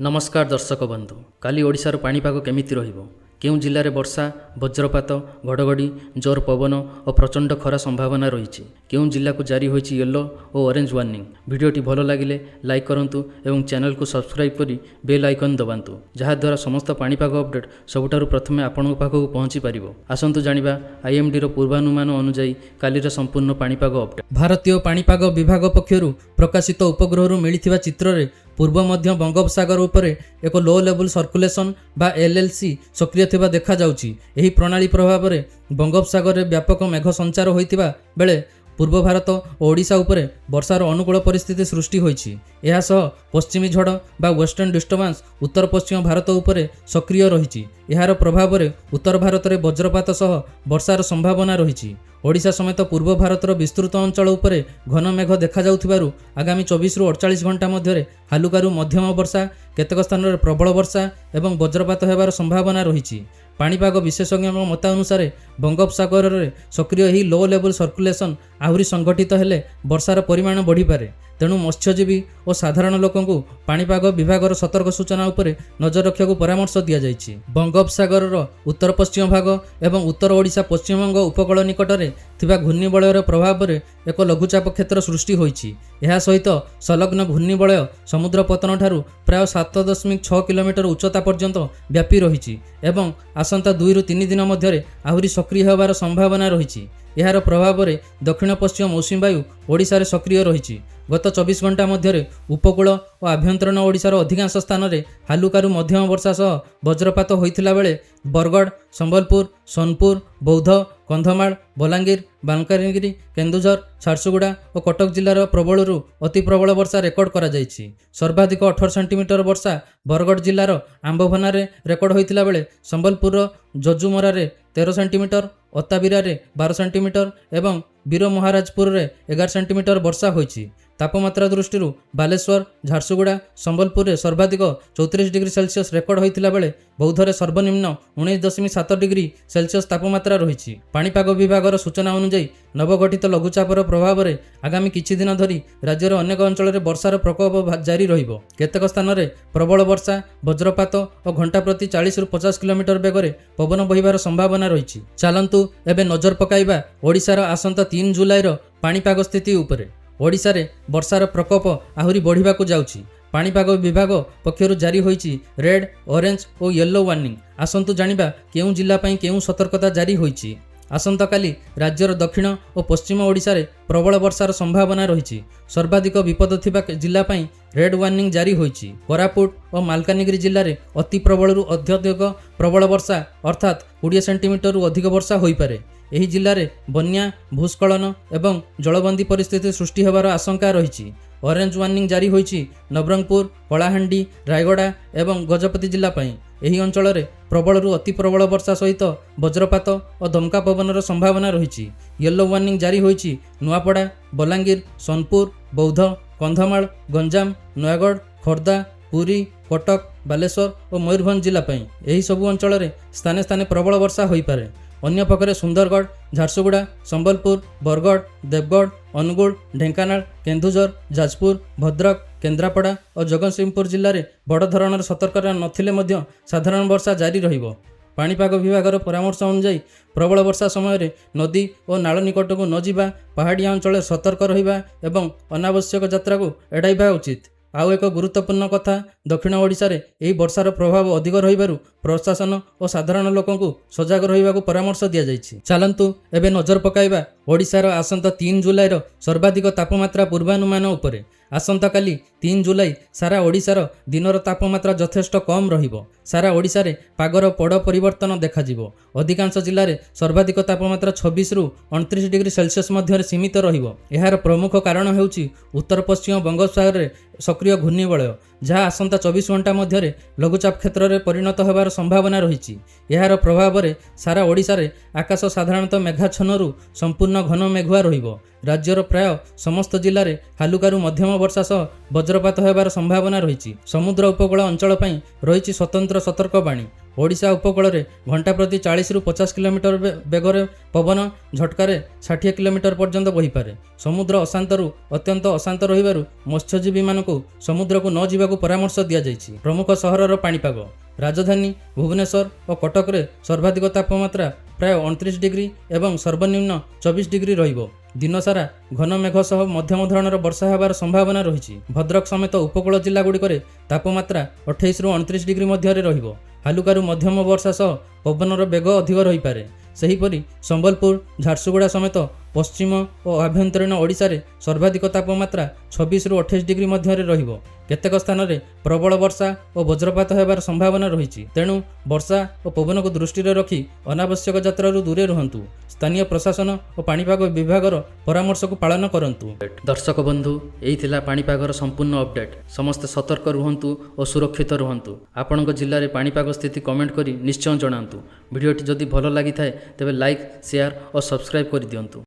नमस्कार दर्शक बंधु काली ओडिशार पाणीपाग केमिति रहिबो केउं जिल्लारे वर्षा वज्रपात घड़घड़ी जोर पवन और प्रचंड खरा संभावना रही केउं जिल्ला को जारी होइछि येलो और ऑरेंज वार्निंग। वीडियोटी भल लगिले लाइक करंतु एवं चैनल को सब्सक्राइब करी बेल आइकन दबांतु जहा द्वारा समस्त पाणीपाग अपडेट सबुठारु प्रथमे आपनक पाखकु पहुंची पारिबो। आसंतु जानिबा आईएमडी रो पूर्वानुमान अनुसार कालीर संपूर्ण पाणीपाग अपडेट। भारतीय पाणीपाग विभाग पक्षरु प्रकाशित उपग्रहरु मिलिथिबा चित्ररे पूर्व मध्य बंगोपसागर उपरे एक लो लेवल सर्कुलेशन बा एलएलसी सक्रिय थिबा देखा जाउछि। एही प्रणाली प्रभाव रे बंगोपसागर रे व्यापक मेघ संचार होइतिबा बेले पूर्व भारत और ओडिशा उपरे वर्षार अनुकूल परिस्थिति सृष्टि होइछि। एहा सह पश्चिमी झड़ बा वेस्टर्न डिस्टर्बांस उत्तर पश्चिम भारत उपरे सक्रिय रहिछि। एहार प्रभाव रे उत्तर भारत रे वज्रपात सह वर्षार संभावना रहिछि। ओडिशा समेत पूर्व भारतर विस्तृत अंचल उपरे घन मेघ देखा जाउथिबारु आगामी 24 रु 48 घंटा मध्यरे हालुकारू मध्यम वर्षा केतेक स्थान रे प्रबल वर्षा एवं वज्रपात हेबार संभावना रहिछि। पाणीपाग विशेषज्ञ मतानुसार बंगोपसागर रे सक्रिय ही लो लेवल सर्कुलेशन आहुरी संगठित हेले वर्षार परिमाण बढ़ी पारे। तेणु मत्स्यजीवी और साधारण लोकंकु पाणीपाग विभागर सतर्क सूचना उपरे नजर रखियाकु परामर्श दिया जाइछि। बंगोपसागर उत्तर पश्चिम भाग एवं उत्तर ओडिशा पश्चिमबंग उपकूल निकटरे थिबा घूर्णिबलयर प्रभाव रे एक लघुचाप क्षेत्र सृष्टि होइछि। एहा सहित संलग्न घूर्णिबलय समुद्र पतन ठारू प्राय 7.6 किलोमीटर उच्चता पर्यंत व्यापी रहिछि एवं आसंता 2 रु 3 दिन मध्यरे आहुरी सक्रिय हेबार संभावना रहिछि। एहार प्रभाव रे दक्षिण पश्चिम मौसुमी वायु ओडिशा रे सक्रिय रहिछि। गत 24 घंटा मध्यरे उपकूल और आभ्यंतरण ओडिशार अधिकांश स्थान रे हालुकारू मध्यम वर्षा सह वज्रपात होइथिला बेले बरगढ़, संबलपुर, सोनपुर, बौद्ध, कंधमाल, बलांगीर, मालकानगिरी, केन्दुझर, झारसुगुड़ा और कटक जिल्लार प्रबलरू अति प्रबल वर्षा रेकर्ड करा जाइछि। सर्वाधिक 18 सेंटीमीटर वर्षा बरगढ़ जिल्लार आंबभनारे रेकर्ड होइथिला बेले संबलपुर जजुमरारे 13 सेंटीमीटर, अत्ताबिरारे 12 सेंटीमीटर एवं वीर महाराजपुर रे 11 सेंटीमीटर वर्षा होइछि। तापमात्रा दृष्टि बालेश्वर, झारसुगुड़ा, संबलपुर रे सर्वाधिक 34 डिग्री सेल्सियस रेकर्ड होइथिला बेले बौद्धरे सर्वनिम्न 19.7 डिग्री सेल्सियस तापमात्रा रहिछि। पाणीपाग विभागर सूचना अनुसार नवगठित लघुचापर प्रभाव रे आगामी किछि दिन धरी राज्यर अनेक अंचल रे वर्षार प्रकोप जारी रहिबो। केतेक स्थान रे प्रबल वर्षा, वज्रपात और घंटा प्रति 40 रु 50 किलोमीटर बेगरे पवन बहिबार संभावना रहिछि। चालंतु एबे नजर पकाइबा ओडिशार आसंता 3 जुलाई रो पाणीपाग स्थिति उपरे। ओडिशा रे वर्षार प्रकोप आहुरी बढ़िबाकू जाउछि। पाणीपाग विभाग पक्षरु जारी होइछि रेड, ऑरेंज और येलो वार्निंग। आसंतु जानिबा केउं जिल्ला पई केउं सतर्कता जारी होइछि। आसंता काली राज्यर दक्षिण और पश्चिम ओडिशा रे प्रबल वर्षार संभावना रहिछि। सर्वाधिक विपद थिबा जिल्ला पई रेड वार्निंग जारी होइछि। कोरापुट और मालकानगिरी जिल्ला रे अति प्रबलरू अत्यधिक प्रबल वर्षा अर्थात 20 सेंटीमीटर अधिक वर्षा होई पारे। एही जिल्ला रे बन्या, भूस्खलन एवं जलबंदी परिस्थिति सृष्टि हेबार आशंका रहिछि। ऑरेंज वार्निंग जारी होइछि नवरंगपुर, कलाहांडी, रायगड़ा एवं गजपति जिल्ला पई। एही अंचल रे प्रबलरू अति प्रबल वर्षा सहित वज्रपात और दमका पवनर संभावना रहिछि। येलो वार्निंग जारी होइछि नुआपड़ा, बलांगीर, सोनपुर, बौद्ध, कंधमाल, गंजाम, नयागढ़, खोर्धा, पुरी, कटक, बालेश्वर और मयूरभंज जिल्ला पई। एही सबु अंचल रे स्थाने स्थाने प्रबल वर्षा होई पारे। अन्य पक्षरे सुंदरगढ़, झारसुगुड़ा, संबलपुर, बरगढ़, देवगढ़, अनुगुल, ढेंकानाल, केन्दुझर, जाजपुर, भद्रक, केन्द्रापड़ा और जगतसिंहपुर जिल्ला रे बड़ धरणर सतर्कता नथिले मध्य साधारण वर्षा जारी रहिबो। पाणीपाग विभागर परामर्श अनुसार प्रबल वर्षा समय नदी और नाल निकट को न जिबा, पहाड़िया अंचल सतर्क रहिबा एवं अनावश्यक यात्रा को एड़ाइबा उचित। आउ एक गुरुत्वपूर्ण कथा दक्षिण ओडिशा रे एही वर्षार प्रभाव अधिक रहिबारु प्रशासन और साधारण लोकंकु सजग रहिबाकु परामर्श दिया जाइछि। चालंतु एबे नजर पकाइबा ओडिशार आसंता 3 जुलाई रो सर्वाधिक तापमात्रा पूर्वानुमान उपरे। आसंता काली 3 जुलाई सारा ओडिशार दिनर तापमात्रा यथेष्ट कम रहिबो। सारा ओडिशा रे पागर पड़ परिवर्तन देखा जिवो। अधिकांश जिल्ला रे सर्वाधिक तापमात्रा 26 रु 29 डिग्री सेल्सियस मध्य सीमित रहिबो। एहार प्रमुख कारण हेउछि उत्तर पश्चिम बंगोपसागर रे सक्रिय घूर्णिबलय जहाँ आसंता 24 घंटा मध्य लघुचाप क्षेत्र में परिणत होबार संभावना रही। यार प्रभाव में सारा ओडिशा रे आकाश साधारणतः मेघाच्छन्न संपूर्ण घन मेघुआ रहिबो। राज्यर प्राय समस्त जिले में हालुकारू मध्यम वर्षा सह वज्रपात होबार संभावना रही। समुद्र उपकूल अंचल रही स्वतंत्र सतर्कवाणी। ଓଡ଼ିଶା ଉପକୂଳରେ ଘଣ୍ଟା ପ୍ରତି 40ରୁ 50 କିଲୋମିଟର ବେଗରେ ପବନ ଝଟକାରେ 60 କିଲୋମିଟର ପର୍ଯ୍ୟନ୍ତ ବହିପାରେ। ସମୁଦ୍ର ଅଶାନ୍ତରୁ ଅତ୍ୟନ୍ତ ଅଶାନ୍ତ ରହିବାରୁ ମତ୍ସ୍ୟଜୀବୀମାନଙ୍କୁ ସମୁଦ୍ରକୁ ନ ଯିବାକୁ ପରାମର୍ଶ ଦିଆଯାଇଛି। ପ୍ରମୁଖ ସହରର ପାଣିପାଗ। ରାଜଧାନୀ ଭୁବନେଶ୍ୱର ଓ କଟକରେ ସର୍ବାଧିକ ତାପମାତ୍ରା ପ୍ରାୟ 29 ଡିଗ୍ରୀ ଏବଂ ସର୍ବନିମ୍ନ 24 ଡିଗ୍ରୀ ରହିବ। ଦିନସାରା ଘନ ମେଘ ସହ ମଧ୍ୟମ ଧରଣର ବର୍ଷା ହେବାର ସମ୍ଭାବନା ରହିଛି। ଭଦ୍ରକ ସମେତ ଉପକୂଳ ଜିଲ୍ଲାଗୁଡ଼ିକରେ ତାପମାତ୍ରା 28ରୁ 29 ଡିଗ୍ରୀ ମଧ୍ୟରେ ରହିବ। ହାଲୁକାରୁ ମଧ୍ୟମ ବର୍ଷା ସହ ପବନର ବେଗ ଅଧିକ ରହିପାରେ। ସେହିପରି ସମ୍ବଲପୁର, ଝାରସୁଗୁଡ଼ା ସମେତ ପଶ୍ଚିମ ଓ ଆଭ୍ୟନ୍ତରୀଣ ଓଡ଼ିଶାରେ ସର୍ବାଧିକ ତାପମାତ୍ରା 26ରୁ 28 ଡିଗ୍ରୀ ମଧ୍ୟରେ ରହିବ। କେତେକ ସ୍ଥାନରେ ପ୍ରବଳ ବର୍ଷା ଓ ବଜ୍ରପାତ ହେବାର ସମ୍ଭାବନା ରହିଛି। ତେଣୁ ବର୍ଷା ଓ ପବନକୁ ଦୃଷ୍ଟିରେ ରଖି ଅନାବଶ୍ୟକ ଯାତ୍ରାରୁ ଦୂରେ ରୁହନ୍ତୁ। ସ୍ଥାନୀୟ ପ୍ରଶାସନ ଓ ପାଣିପାଗ ବିଭାଗର ପରାମର୍ଶକୁ ପାଳନ କରନ୍ତୁ। ଦର୍ଶକ ବନ୍ଧୁ, ଏହି ଥିଲା ପାଣିପାଗର ସମ୍ପୂର୍ଣ୍ଣ ଅପଡେଟ୍। ସମସ୍ତେ ସତର୍କ ରୁହନ୍ତୁ ଓ ସୁରକ୍ଷିତ ରୁହନ୍ତୁ। ଆପଣଙ୍କ ଜିଲ୍ଲାରେ ପାଣିପାଗ ସ୍ଥିତି କମେଣ୍ଟ କରି ନିଶ୍ଚୟ ଜଣାନ୍ତୁ। ଭିଡ଼ିଓଟି ଯଦି ଭଲ ଲାଗିଥାଏ ତେବେ ଲାଇକ୍, ସେୟାର ଓ ସବସ୍କ୍ରାଇବ୍ କରିଦିଅନ୍ତୁ।